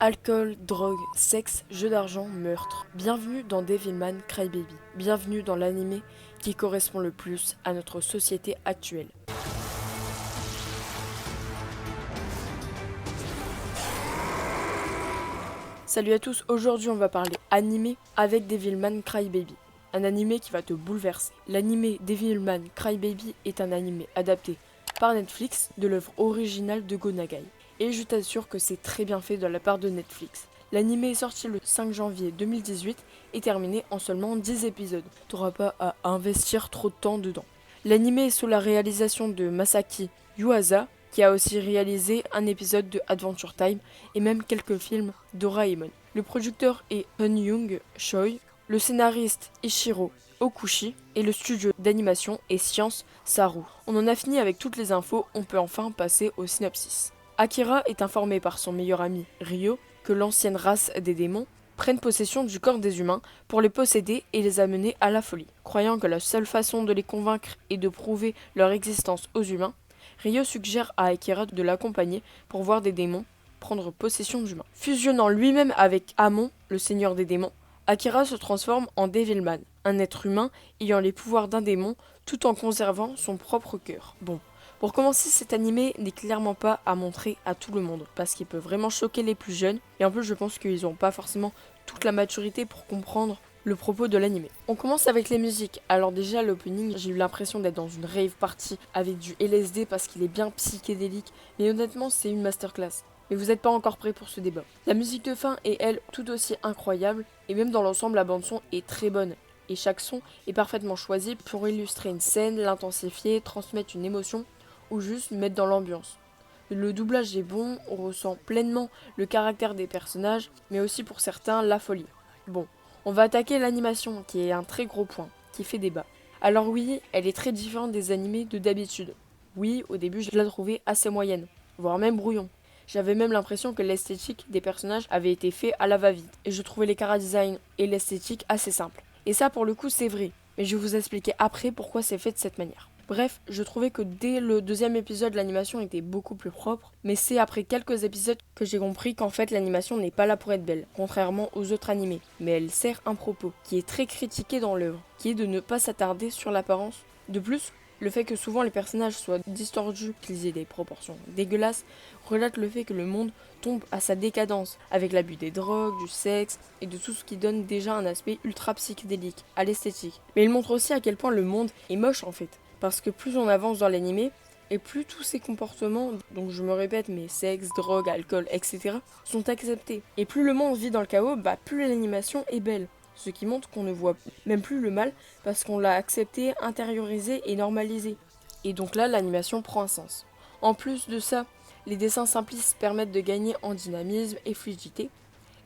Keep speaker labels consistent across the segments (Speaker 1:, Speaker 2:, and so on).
Speaker 1: Alcool, drogue, sexe, jeux d'argent, meurtre. Bienvenue dans Devilman Crybaby. Bienvenue dans l'anime qui correspond le plus à notre société actuelle. Salut à tous, aujourd'hui on va parler animé avec Devilman Crybaby. Un animé qui va te bouleverser. L'anime Devilman Crybaby est un animé adapté par Netflix de l'œuvre originale de Go Nagai. Et je t'assure que c'est très bien fait de la part de Netflix. L'anime est sorti le 5 janvier 2018 et terminé en seulement 10 épisodes. T'auras pas à investir trop de temps dedans. L'anime est sous la réalisation de Masaki Yuasa, qui a aussi réalisé un épisode de Adventure Time et même quelques films Doraemon. Le producteur est Hun Young Choi, le scénariste Ichiro Okushi et le studio d'animation est Science Saru. On en a fini avec toutes les infos, on peut enfin passer au synopsis. Akira est informé par son meilleur ami Ryo que l'ancienne race des démons prennent possession du corps des humains pour les posséder et les amener à la folie. Croyant que la seule façon de les convaincre est de prouver leur existence aux humains, Ryo suggère à Akira de l'accompagner pour voir des démons prendre possession d'humains. Fusionnant lui-même avec Amon, le seigneur des démons, Akira se transforme en Devilman, un être humain ayant les pouvoirs d'un démon tout en conservant son propre cœur. Bon. Pour commencer, cet animé n'est clairement pas à montrer à tout le monde, parce qu'il peut vraiment choquer les plus jeunes, et en plus je pense qu'ils n'ont pas forcément toute la maturité pour comprendre le propos de l'animé. On commence avec les musiques. Alors déjà l'opening, j'ai eu l'impression d'être dans une rave party avec du LSD parce qu'il est bien psychédélique, mais honnêtement c'est une masterclass. Mais vous n'êtes pas encore prêts pour ce débat. La musique de fin est elle tout aussi incroyable, et même dans l'ensemble la bande son est très bonne. Et chaque son est parfaitement choisi pour illustrer une scène, l'intensifier, transmettre une émotion, ou juste mettre dans l'ambiance. Le doublage est bon, on ressent pleinement le caractère des personnages, mais aussi pour certains la folie. Bon, on va attaquer l'animation, qui est un très gros point, qui fait débat. Alors oui, elle est très différente des animés de d'habitude. Oui, au début je la trouvais assez moyenne, voire même brouillon. J'avais même l'impression que l'esthétique des personnages avait été fait à la va-vite, et je trouvais les chara-design et l'esthétique assez simples. Et ça pour le coup c'est vrai, mais je vais vous expliquer après pourquoi c'est fait de cette manière. Bref, je trouvais que dès le deuxième épisode, l'animation était beaucoup plus propre, mais c'est après quelques épisodes que j'ai compris qu'en fait l'animation n'est pas là pour être belle, contrairement aux autres animés, mais elle sert un propos, qui est très critiqué dans l'œuvre, qui est de ne pas s'attarder sur l'apparence. De plus, le fait que souvent les personnages soient distordus, qu'ils aient des proportions dégueulasses, relate le fait que le monde tombe à sa décadence, avec l'abus des drogues, du sexe et de tout ce qui donne déjà un aspect ultra psychédélique à l'esthétique. Mais il montre aussi à quel point le monde est moche en fait. Parce que plus on avance dans l'animé, et plus tous ces comportements, donc je me répète, mais sexe, drogue, alcool, etc., sont acceptés. Et plus le monde vit dans le chaos, plus l'animation est belle. Ce qui montre qu'on ne voit même plus le mal, parce qu'on l'a accepté, intériorisé et normalisé. Et donc là, l'animation prend un sens. En plus de ça, les dessins simplistes permettent de gagner en dynamisme et fluidité,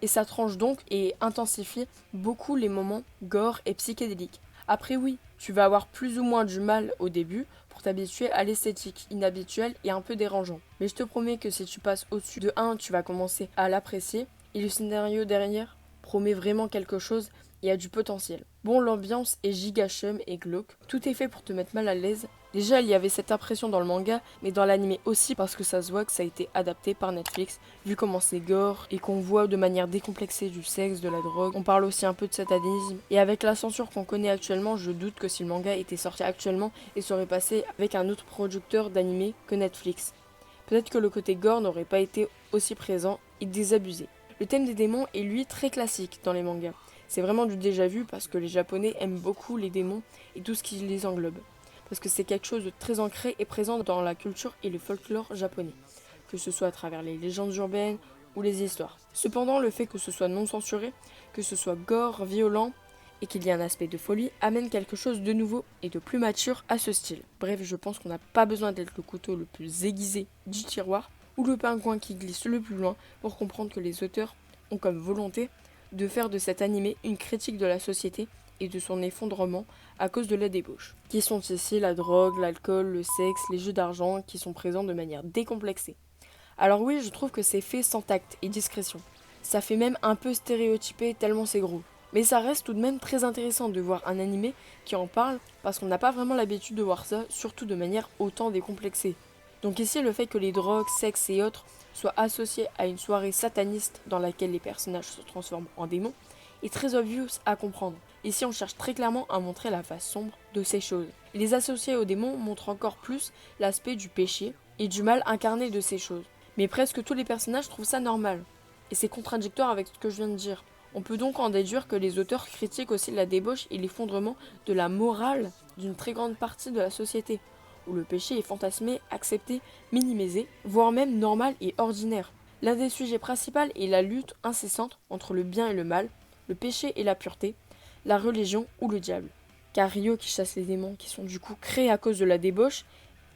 Speaker 1: et ça tranche donc et intensifie beaucoup les moments gore et psychédéliques. Après oui, tu vas avoir plus ou moins du mal au début pour t'habituer à l'esthétique inhabituelle et un peu dérangeant. Mais je te promets que si tu passes au-dessus de 1, tu vas commencer à l'apprécier et le scénario derrière promet vraiment quelque chose et a du potentiel. Bon, l'ambiance est giga chum et glauque, tout est fait pour te mettre mal à l'aise. Déjà, il y avait cette impression dans le manga, mais dans l'anime aussi parce que ça se voit que ça a été adapté par Netflix, vu comment c'est gore et qu'on voit de manière décomplexée du sexe, de la drogue. On parle aussi un peu de satanisme. Et avec la censure qu'on connaît actuellement, je doute que si le manga était sorti actuellement, il serait passé avec un autre producteur d'anime que Netflix. Peut-être que le côté gore n'aurait pas été aussi présent et désabusé. Le thème des démons est lui très classique dans les mangas. C'est vraiment du déjà vu parce que les japonais aiment beaucoup les démons et tout ce qui les englobe. Parce que c'est quelque chose de très ancré et présent dans la culture et le folklore japonais, que ce soit à travers les légendes urbaines ou les histoires. Cependant, le fait que ce soit non censuré, que ce soit gore, violent et qu'il y ait un aspect de folie amène quelque chose de nouveau et de plus mature à ce style. Bref, je pense qu'on n'a pas besoin d'être le couteau le plus aiguisé du tiroir ou le pingouin qui glisse le plus loin pour comprendre que les auteurs ont comme volonté de faire de cet animé une critique de la société et de son effondrement à cause de la débauche. Qui sont ici la drogue, l'alcool, le sexe, les jeux d'argent qui sont présents de manière décomplexée. Alors oui, je trouve que c'est fait sans tact et discrétion. Ça fait même un peu stéréotypé tellement c'est gros. Mais ça reste tout de même très intéressant de voir un animé qui en parle parce qu'on n'a pas vraiment l'habitude de voir ça, surtout de manière autant décomplexée. Donc ici, le fait que les drogues, sexe et autres soient associés à une soirée sataniste dans laquelle les personnages se transforment en démons est très obvious à comprendre. Ici, on cherche très clairement à montrer la face sombre de ces choses. Les associés aux démons montrent encore plus l'aspect du péché et du mal incarné de ces choses. Mais presque tous les personnages trouvent ça normal. Et c'est contradictoire avec ce que je viens de dire. On peut donc en déduire que les auteurs critiquent aussi la débauche et l'effondrement de la morale d'une très grande partie de la société, où le péché est fantasmé, accepté, minimisé, voire même normal et ordinaire. L'un des sujets principaux est la lutte incessante entre le bien et le mal, le péché et la pureté, la religion ou le diable. Car Rio, qui chasse les démons qui sont du coup créés à cause de la débauche,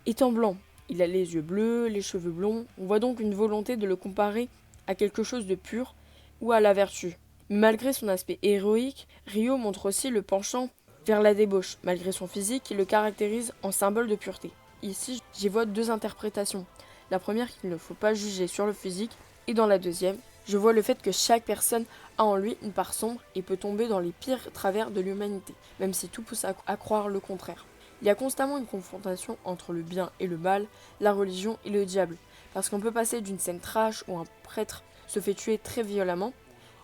Speaker 1: est en blanc. Il a les yeux bleus, les cheveux blonds. On voit donc une volonté de le comparer à quelque chose de pur ou à la vertu. Mais malgré son aspect héroïque, Rio montre aussi le penchant vers la débauche, malgré son physique qui le caractérise en symbole de pureté. Ici, j'y vois deux interprétations. La première, qu'il ne faut pas juger sur le physique, et dans la deuxième, je vois le fait que chaque personne a en lui une part sombre et peut tomber dans les pires travers de l'humanité, même si tout pousse à croire le contraire. Il y a constamment une confrontation entre le bien et le mal, la religion et le diable, parce qu'on peut passer d'une scène trash où un prêtre se fait tuer très violemment,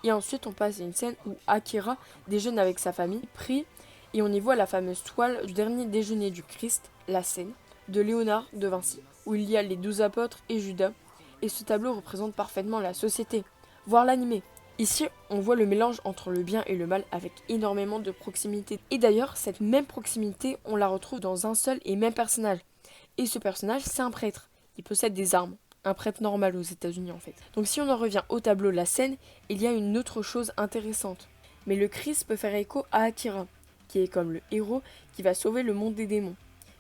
Speaker 1: et ensuite on passe à une scène où Akira déjeune avec sa famille, prie, et on y voit la fameuse toile du dernier déjeuner du Christ, la scène, de Léonard de Vinci, où il y a les 12 apôtres et Judas, et ce tableau représente parfaitement la société, voire l'animé. Ici, on voit le mélange entre le bien et le mal avec énormément de proximité. Et d'ailleurs, cette même proximité, on la retrouve dans un seul et même personnage. Et ce personnage, c'est un prêtre. Il possède des armes. Un prêtre normal aux États-Unis en fait. Donc si on en revient au tableau La Scène, il y a une autre chose intéressante. Mais le Christ peut faire écho à Akira, qui est comme le héros qui va sauver le monde des démons,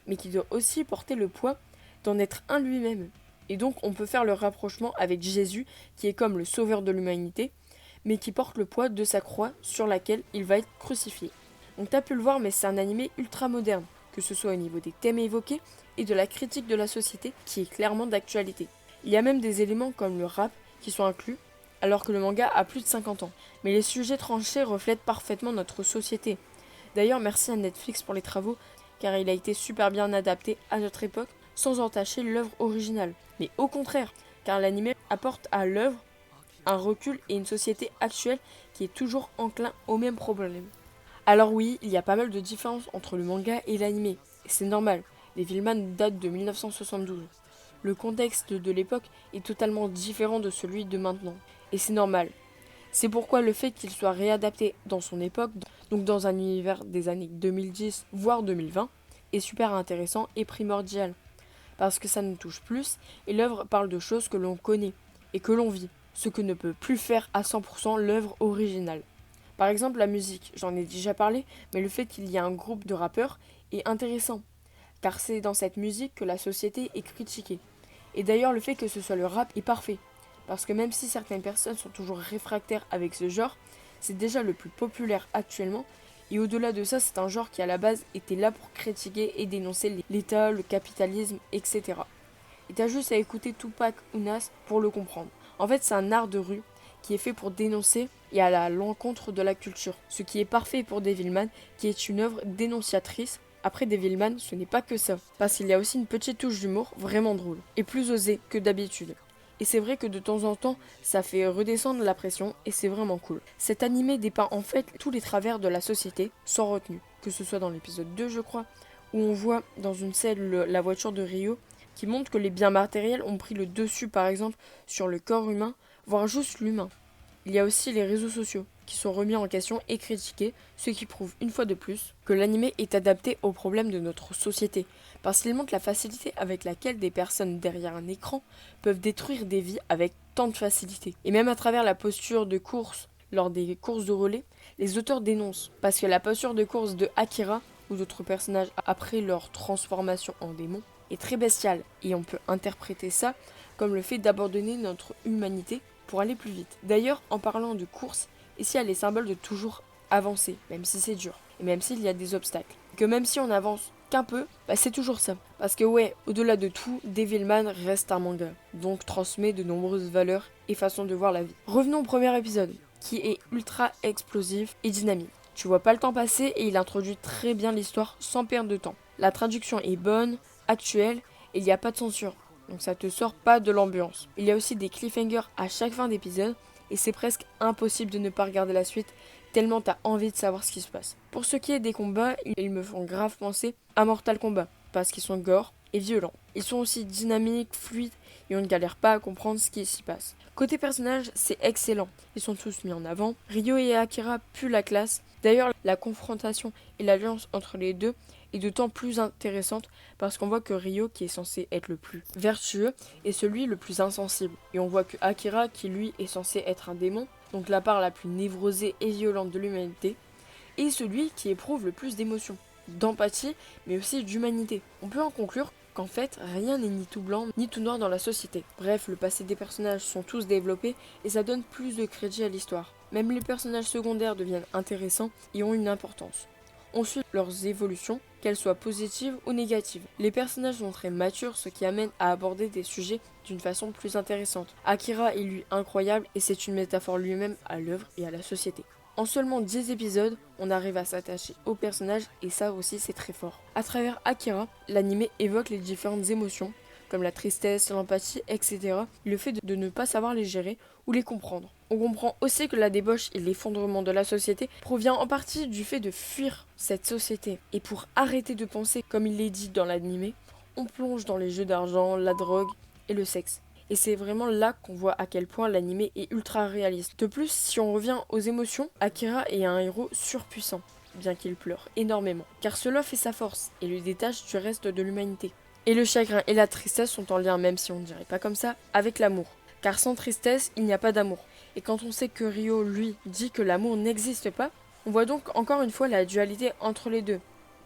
Speaker 1: mais qui doit aussi porter le poids d'en être un lui-même. Et donc on peut faire le rapprochement avec Jésus, qui est comme le sauveur de l'humanité, mais qui porte le poids de sa croix sur laquelle il va être crucifié. Donc t'as pu le voir, mais c'est un animé ultra moderne, que ce soit au niveau des thèmes évoqués et de la critique de la société, qui est clairement d'actualité. Il y a même des éléments comme le rap qui sont inclus, alors que le manga a plus de 50 ans. Mais les sujets tranchés reflètent parfaitement notre société. D'ailleurs, merci à Netflix pour les travaux, car il a été super bien adapté à notre époque, sans entacher l'œuvre originale. Mais au contraire, car l'anime apporte à l'œuvre un recul et une société actuelle qui est toujours enclin au même problème. Alors oui, il y a pas mal de différences entre le manga et l'anime, et c'est normal, Devilman date de 1972. Le contexte de l'époque est totalement différent de celui de maintenant, et c'est normal. C'est pourquoi le fait qu'il soit réadapté dans son époque, donc dans un univers des années 2010 voire 2020, est super intéressant et primordial, parce que ça nous touche plus, et l'œuvre parle de choses que l'on connaît et que l'on vit, ce que ne peut plus faire à 100% l'œuvre originale. Par exemple la musique, j'en ai déjà parlé, mais le fait qu'il y ait un groupe de rappeurs est intéressant, car c'est dans cette musique que la société est critiquée. Et d'ailleurs le fait que ce soit le rap est parfait, parce que même si certaines personnes sont toujours réfractaires avec ce genre, c'est déjà le plus populaire actuellement, et au-delà de ça c'est un genre qui à la base était là pour critiquer et dénoncer l'État, le capitalisme, etc. Et t'as juste à écouter Tupac ou Nas pour le comprendre. En fait c'est un art de rue qui est fait pour dénoncer et aller à l'encontre de la culture, ce qui est parfait pour Devilman, qui est une œuvre dénonciatrice. Après Devilman, ce n'est pas que ça, parce qu'il y a aussi une petite touche d'humour vraiment drôle, et plus osée que d'habitude. Et c'est vrai que de temps en temps, ça fait redescendre la pression, et c'est vraiment cool. Cet animé dépeint en fait tous les travers de la société, sans retenue, que ce soit dans l'épisode 2 je crois, où on voit dans une scène la voiture de Rio, qui montre que les biens matériels ont pris le dessus par exemple sur le corps humain, voire juste l'humain. Il y a aussi les réseaux sociaux, qui sont remis en question et critiqués, ce qui prouve une fois de plus que l'anime est adapté aux problèmes de notre société, parce qu'il montre la facilité avec laquelle des personnes derrière un écran peuvent détruire des vies avec tant de facilité. Et même à travers la posture de course lors des courses de relais, les auteurs dénoncent, parce que la posture de course de Akira ou d'autres personnages après leur transformation en démon est très bestiale, et on peut interpréter ça comme le fait d'abandonner notre humanité pour aller plus vite. D'ailleurs, en parlant de course, ici il y a les symboles de toujours avancer, même si c'est dur, et même s'il y a des obstacles. Que même si on avance qu'un peu, c'est toujours ça. Parce que ouais, au-delà de tout, Devilman reste un manga, donc transmet de nombreuses valeurs et façons de voir la vie. Revenons au premier épisode, qui est ultra explosif et dynamique. Tu vois pas le temps passer et il introduit très bien l'histoire sans perdre de temps. La traduction est bonne, actuelle, et il n'y a pas de censure. donc ça te sort pas de l'ambiance. Il y a aussi des cliffhangers à chaque fin d'épisode, et c'est presque impossible de ne pas regarder la suite, tellement t'as envie de savoir ce qui se passe. Pour ce qui est des combats, ils me font grave penser à Mortal Kombat, parce qu'ils sont gore et violents. Ils sont aussi dynamiques, fluides, et on ne galère pas à comprendre ce qui s'y passe. Côté personnage, c'est excellent. Ils sont tous mis en avant. Ryo et Akira puent la classe. D'ailleurs, la confrontation et l'alliance entre les deux est d'autant plus intéressante parce qu'on voit que Ryo, qui est censé être le plus vertueux, est celui le plus insensible. Et on voit que Akira, qui lui est censé être un démon, donc la part la plus névrosée et violente de l'humanité, est celui qui éprouve le plus d'émotions, d'empathie, mais aussi d'humanité. On peut en conclure qu'en fait, rien n'est ni tout blanc ni tout noir dans la société. Bref, le passé des personnages sont tous développés et ça donne plus de crédit à l'histoire. Même les personnages secondaires deviennent intéressants et ont une importance. On suit leurs évolutions, qu'elles soient positives ou négatives. Les personnages sont très matures, ce qui amène à aborder des sujets d'une façon plus intéressante. Akira est lui incroyable et c'est une métaphore lui-même à l'œuvre et à la société. En seulement 10 épisodes, on arrive à s'attacher aux personnages et ça aussi c'est très fort. À travers Akira, l'anime évoque les différentes émotions, comme la tristesse, l'empathie, etc. Et le fait de ne pas savoir les gérer ou les comprendre. On comprend aussi que la débauche et l'effondrement de la société provient en partie du fait de fuir cette société. Et pour arrêter de penser comme il est dit dans l'anime, on plonge dans les jeux d'argent, la drogue et le sexe. Et c'est vraiment là qu'on voit à quel point l'anime est ultra réaliste. De plus, si on revient aux émotions, Akira est un héros surpuissant, bien qu'il pleure énormément. Car cela fait sa force et le détache du reste de l'humanité. Et le chagrin et la tristesse sont en lien, même si on ne dirait pas comme ça, avec l'amour. Car sans tristesse, il n'y a pas d'amour. Et quand on sait que Ryo, lui, dit que l'amour n'existe pas, on voit donc encore une fois la dualité entre les deux.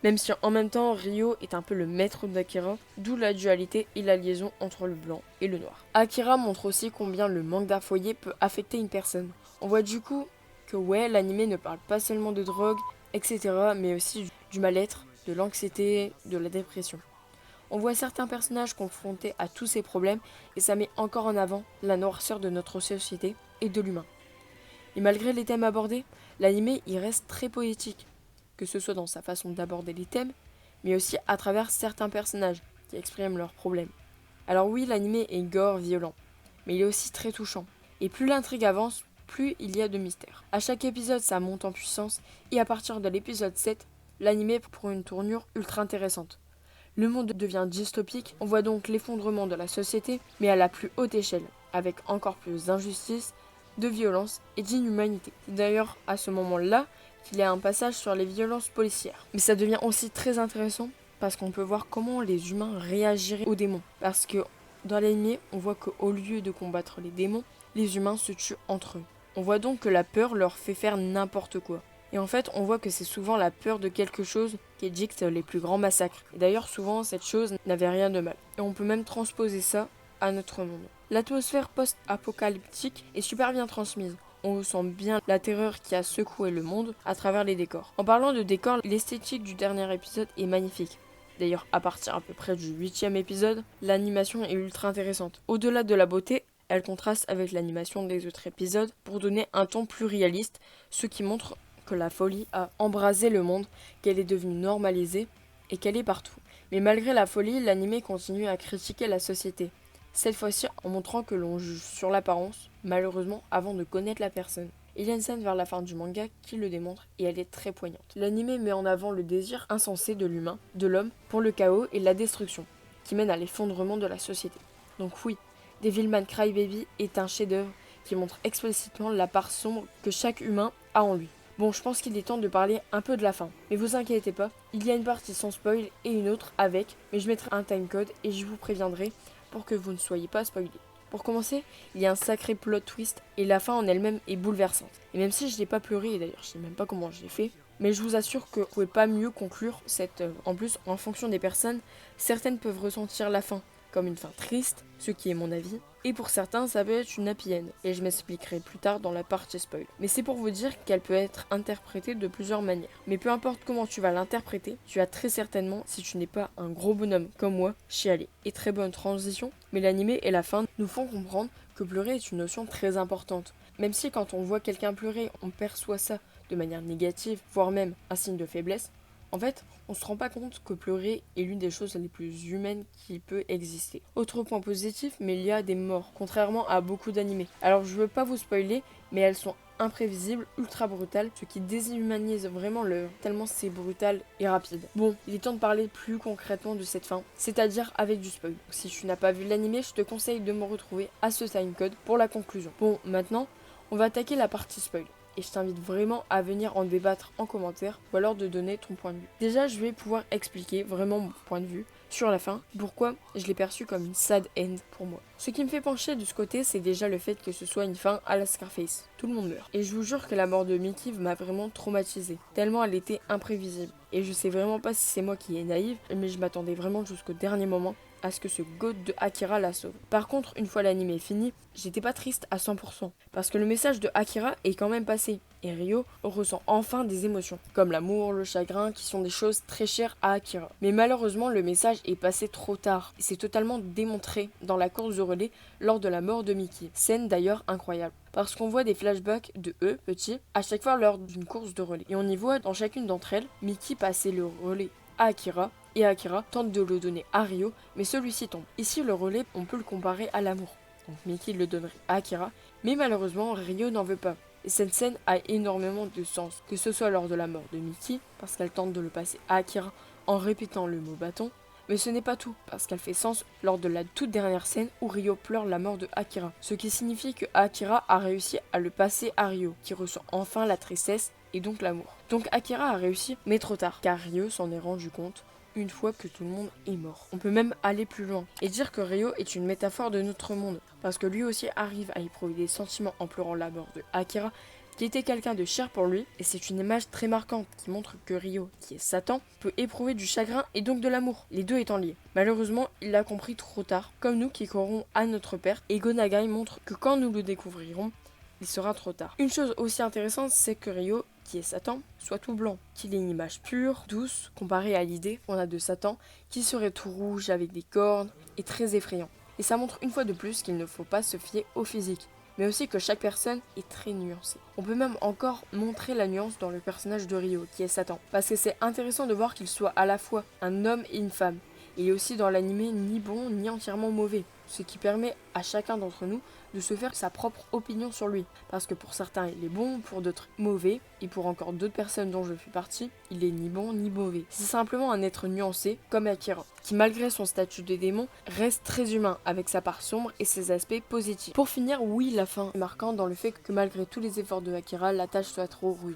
Speaker 1: Même si en même temps, Ryo est un peu le maître d'Akira, d'où la dualité et la liaison entre le blanc et le noir. Akira montre aussi combien le manque d'un foyer peut affecter une personne. On voit du coup que ouais, l'anime ne parle pas seulement de drogue, etc., mais aussi du mal-être, de l'anxiété, de la dépression. On voit certains personnages confrontés à tous ces problèmes et ça met encore en avant la noirceur de notre société et de l'humain. Et malgré les thèmes abordés, l'anime y reste très poétique, que ce soit dans sa façon d'aborder les thèmes, mais aussi à travers certains personnages qui expriment leurs problèmes. Alors oui, l'anime est gore, violent, mais il est aussi très touchant. Et plus l'intrigue avance, plus il y a de mystère. À chaque épisode, ça monte en puissance, et à partir de l'épisode 7, l'anime prend une tournure ultra intéressante. Le monde devient dystopique, on voit donc l'effondrement de la société, mais à la plus haute échelle, avec encore plus d'injustice, de violence et d'inhumanité. C'est d'ailleurs à ce moment-là qu'il y a un passage sur les violences policières. Mais ça devient aussi très intéressant parce qu'on peut voir comment les humains réagiraient aux démons. Parce que dans l'anime, on voit qu'au lieu de combattre les démons, les humains se tuent entre eux. On voit donc que la peur leur fait faire n'importe quoi. Et en fait, on voit que c'est souvent la peur de quelque chose qui dicte les plus grands massacres. Et d'ailleurs, souvent, cette chose n'avait rien de mal. Et on peut même transposer ça à notre monde. L'atmosphère post-apocalyptique est super bien transmise. On ressent bien la terreur qui a secoué le monde à travers les décors. En parlant de décors, l'esthétique du dernier épisode est magnifique. D'ailleurs, à partir à peu près du 8e épisode, l'animation est ultra intéressante. Au-delà de la beauté, elle contraste avec l'animation des autres épisodes pour donner un ton plus réaliste, ce qui montre que la folie a embrasé le monde, qu'elle est devenue normalisée et qu'elle est partout. Mais malgré la folie, l'anime continue à critiquer la société. Cette fois-ci en montrant que l'on juge sur l'apparence, malheureusement avant de connaître la personne. Il y a une scène vers la fin du manga qui le démontre et elle est très poignante. L'anime met en avant le désir insensé de l'humain, de l'homme, pour le chaos et la destruction, qui mène à l'effondrement de la société. Donc oui, Devilman Crybaby est un chef-d'œuvre qui montre explicitement la part sombre que chaque humain a en lui. Bon, je pense qu'il est temps de parler un peu de la fin. Mais vous inquiétez pas, il y a une partie sans spoil et une autre avec, mais je mettrai un timecode et je vous préviendrai pour que vous ne soyez pas spoilés. Pour commencer, il y a un sacré plot twist et la fin en elle-même est bouleversante. Et même si je n'ai pas pleuré, et d'ailleurs je sais même pas comment je l'ai fait, mais je vous assure que vous ne pouvez pas mieux conclure cette œuvre. En plus, en fonction des personnes, certaines peuvent ressentir la fin comme une fin triste, ce qui est mon avis, et pour certains ça peut être une happy end, et je m'expliquerai plus tard dans la partie spoil. Mais c'est pour vous dire qu'elle peut être interprétée de plusieurs manières. Mais peu importe comment tu vas l'interpréter, tu as très certainement, si tu n'es pas un gros bonhomme comme moi, chialé. Et très bonne transition, mais l'anime et la fin nous font comprendre que pleurer est une notion très importante. Même si quand on voit quelqu'un pleurer, on perçoit ça de manière négative, voire même un signe de faiblesse, En fait, on se rend pas compte que pleurer est l'une des choses les plus humaines qui peut exister. Autre point positif, mais il y a des morts, contrairement à beaucoup d'animés. Alors je veux pas vous spoiler, mais elles sont imprévisibles, ultra brutales, ce qui déshumanise vraiment l'œuvre, tellement c'est brutal et rapide. Bon, il est temps de parler plus concrètement de cette fin, c'est-à-dire avec du spoil. Si tu n'as pas vu l'animé, je te conseille de me retrouver à ce timecode pour la conclusion. Bon, maintenant, on va attaquer la partie spoil. Et je t'invite vraiment à venir en débattre en commentaire ou alors de donner ton point de vue. Déjà, je vais pouvoir expliquer vraiment mon point de vue sur la fin, pourquoi je l'ai perçu comme une sad end pour moi. Ce qui me fait pencher de ce côté, c'est déjà le fait que ce soit une fin à la Scarface. Tout le monde meurt. Et je vous jure que la mort de Mickey m'a vraiment traumatisée, tellement elle était imprévisible. Et je sais vraiment pas si c'est moi qui est naïve, mais je m'attendais vraiment jusqu'au dernier moment à ce que ce goat de Akira la sauve. Par contre, une fois l'anime fini, j'étais pas triste à 100%, parce que le message de Akira est quand même passé, et Ryo ressent enfin des émotions, comme l'amour, le chagrin, qui sont des choses très chères à Akira. Mais malheureusement, le message est passé trop tard, et c'est totalement démontré dans la course de relais lors de la mort de Mickey. Scène d'ailleurs incroyable, parce qu'on voit des flashbacks de eux, petits, à chaque fois lors d'une course de relais. Et on y voit dans chacune d'entre elles, Mickey passer le relais à Akira, et Akira tente de le donner à Ryo, mais celui-ci tombe. Ici, le relais, on peut le comparer à l'amour. Donc Mickey le donnerait à Akira, mais malheureusement, Ryo n'en veut pas. Et cette scène a énormément de sens, que ce soit lors de la mort de Mickey, parce qu'elle tente de le passer à Akira en répétant le mot bâton, mais ce n'est pas tout, parce qu'elle fait sens lors de la toute dernière scène où Ryo pleure la mort de Akira, ce qui signifie que Akira a réussi à le passer à Ryo, qui ressent enfin la tristesse et donc l'amour. Donc Akira a réussi, mais trop tard, car Ryo s'en est rendu compte une fois que tout le monde est mort. On peut même aller plus loin et dire que Ryo est une métaphore de notre monde, parce que lui aussi arrive à éprouver des sentiments en pleurant la mort de Akira, qui était quelqu'un de cher pour lui, et c'est une image très marquante qui montre que Ryo, qui est Satan, peut éprouver du chagrin et donc de l'amour, les deux étant liés. Malheureusement, il l'a compris trop tard, comme nous qui courons à notre père, et Go Nagai montre que quand nous le découvrirons, il sera trop tard. Une chose aussi intéressante, c'est que Ryo, qui est Satan, soit tout blanc, qu'il ait une image pure, douce, comparée à l'idée qu'on a de Satan, qui serait tout rouge avec des cornes et très effrayant. Et ça montre une fois de plus qu'il ne faut pas se fier au physique, mais aussi que chaque personne est très nuancée. On peut même encore montrer la nuance dans le personnage de Ryo, qui est Satan, parce que c'est intéressant de voir qu'il soit à la fois un homme et une femme. Il est aussi dans l'animé ni bon ni entièrement mauvais, ce qui permet à chacun d'entre nous de se faire sa propre opinion sur lui. Parce que pour certains il est bon, pour d'autres mauvais, et pour encore d'autres personnes dont je fais partie, il est ni bon ni mauvais. C'est simplement un être nuancé, comme Akira, qui malgré son statut de démon, reste très humain, avec sa part sombre et ses aspects positifs. Pour finir, oui, la fin est marquante dans le fait que malgré tous les efforts de Akira, la tâche soit trop rude.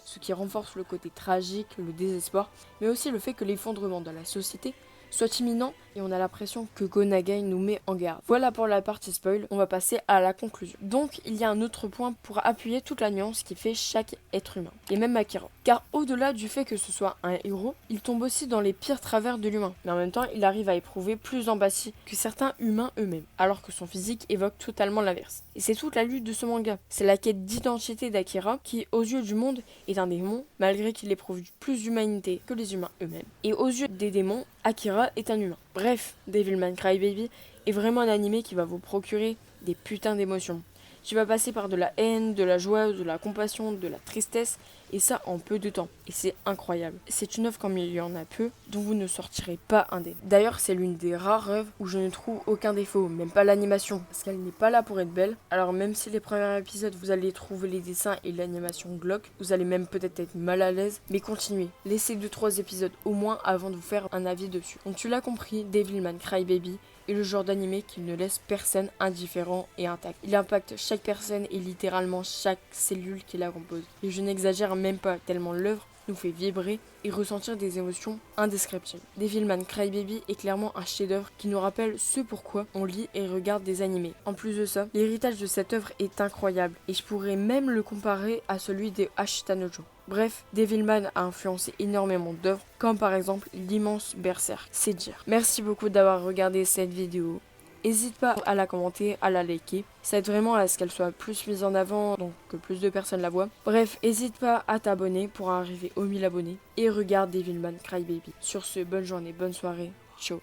Speaker 1: Ce qui renforce le côté tragique, le désespoir, mais aussi le fait que l'effondrement de la société soit imminent et on a l'impression que Go Nagai nous met en garde. Voilà pour la partie spoil, on va passer à la conclusion. Donc il y a un autre point pour appuyer toute la nuance qui fait chaque être humain, et même Akira. Car au-delà du fait que ce soit un héros, il tombe aussi dans les pires travers de l'humain, mais en même temps il arrive à éprouver plus d'empathie que certains humains eux-mêmes, alors que son physique évoque totalement l'inverse. Et c'est toute la lutte de ce manga, c'est la quête d'identité d'Akira qui, aux yeux du monde, est un démon, malgré qu'il éprouve plus d'humanité que les humains eux-mêmes. Et aux yeux des démons, Akira est un humain. Bref, Devilman Crybaby est vraiment un animé qui va vous procurer des putains d'émotions. Tu vas passer par de la haine, de la joie, de la compassion, de la tristesse, et ça en peu de temps. Et c'est incroyable. C'est une œuvre comme il y en a peu, dont vous ne sortirez pas indemne. D'ailleurs, c'est l'une des rares œuvres où je ne trouve aucun défaut, même pas l'animation, parce qu'elle n'est pas là pour être belle. Alors même si les premiers épisodes, vous allez trouver les dessins et l'animation glauque, vous allez même peut-être être mal à l'aise, mais continuez. Laissez 2-3 épisodes au moins avant de vous faire un avis dessus. Donc tu l'as compris, Devilman Crybaby est le genre d'animé qui ne laisse personne indifférent et intact. Il impacte chaque personne et littéralement chaque cellule qui la compose. Et je n'exagère même pas, tellement l'œuvre nous fait vibrer et ressentir des émotions indescriptibles. Devilman Crybaby est clairement un chef-d'œuvre qui nous rappelle ce pourquoi on lit et regarde des animés. En plus de ça, l'héritage de cette œuvre est incroyable et je pourrais même le comparer à celui des Ashita no Joe. Bref, Devilman a influencé énormément d'œuvres, comme par exemple l'immense Berserk, c'est dire. Merci beaucoup d'avoir regardé cette vidéo. N'hésite pas à la commenter, à la liker. Ça aide vraiment à ce qu'elle soit plus mise en avant, donc que plus de personnes la voient. Bref, n'hésite pas à t'abonner pour arriver aux 1000 abonnés. Et regarde Devilman Crybaby. Sur ce, bonne journée, bonne soirée. Ciao.